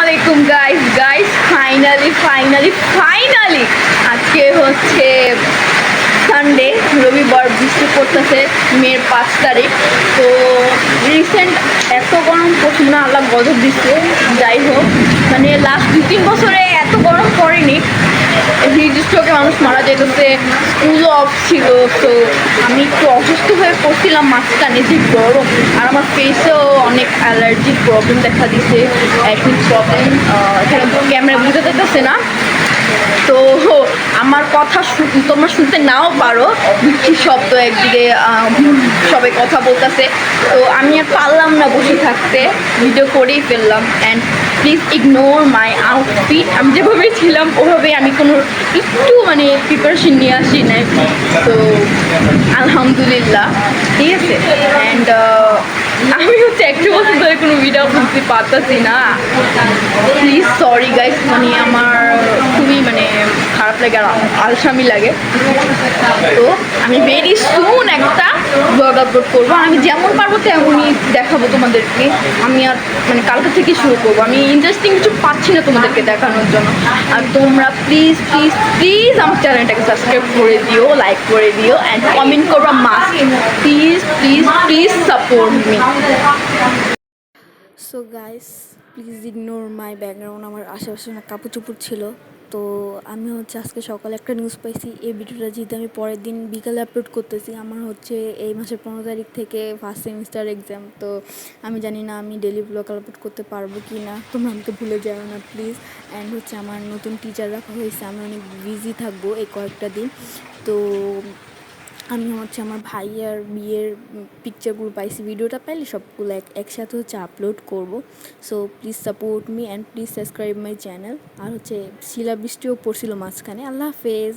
আলাইকুম guys finally আজকে হচ্ছে সানডে, রবিবার, বৃষ্টি পড়তেছে, মের 5 তারিখ। তো রিসেন্ট এত গরম পড়ছে না, আল্লাহ গজব দিচ্ছে। যাই হোক, মানে লাস্ট 2-3 বছরে এত গরম পড়েনি। হিট স্ট্রোকে মানুষ মারা যেতেছে, স্কুলও অফ ছিল। তো আমি একটু অসুস্থ হয়ে পড়ছিলাম মাঝখানে, যে গরম, আর আমার ফেসেও অনেক অ্যালার্জির প্রবলেম দেখা দিচ্ছে, অ্যাসিড প্রবলেম। এখানে ক্যামেরা বুঝতে যেতেছে না। তো আমার কথা তোমরা শুনতে নাও পারো, বৃষ্টির শব্দ একদিকে, সবাই কথা বলতেছে। তো আমি আর পারলাম না বসে থাকতে, ভিডিও করেই ফেললাম। And please ignore my outfit. আমি যেভাবে ছিলাম ওভাবেই, আমি কোনো একটু মানে প্রিপারেশন নিয়ে আসি নাই। তো আলহামদুলিল্লাহ, ঠিক আছে। অ্যান্ড আমি হচ্ছে 1 বছর ধরে কোনো ভিডিও করতে পারতেছি না। প্লিজ সরি গাইস, মানে আমার খুবই মানে খারাপ লাগে আর আলসামি লাগে। তো আমি ভেরি সুন একটা ব্লগ আপলোড করবো, আমি যেমন পারবো তেমনই দেখাবো তোমাদেরকে। আমি আর মানে কালকে থেকে শুরু করবো। আমি ইন্টারেস্টিং কিছু পাচ্ছি না তোমাদেরকে দেখানোর জন্য। আর তোমরা প্লিজ প্লিজ প্লিজ আমার চ্যানেলটাকে সাবস্ক্রাইব করে দিও, লাইক করে দিও, অ্যান্ড কমেন্ট করবা must. Please please please support me. So guys, please ignore my background. আমার আশেপাশে না কাপড় চোপড় ছিল। তো আমি হচ্ছে আজকে সকালে একটা নিউজ পাইছি। এই ভিডিওটা যেহেতু আমি পরের দিন বিকালে আপলোড করতেছি, আমার হচ্ছে এই মাসের 15 তারিখ থেকে ফার্স্ট সেমিস্টার এক্সাম। তো আমি জানি না আমি ডেলি ব্লগ আপলোড করতে পারবো কি না, তোমরা আমাকে ভুলে যাও না প্লিজ। অ্যান্ড হচ্ছে আমার নতুন টিচার রাখা হয়েছে, আমি অনেক বিজি থাকবো এই কয়েকটা দিন। তো আমি হচ্ছে আমার ভাইয়ার বিয়ের পিকচারগুলো পাইছি, ভিডিওটা পাইলে সবগুলো একসাথে হচ্ছে আপলোড করব। So please support me and please subscribe my channel. আর হচ্ছে শিলাবৃষ্টিও পড়ছিল মাঝখানে। আল্লাহ হাফেজ।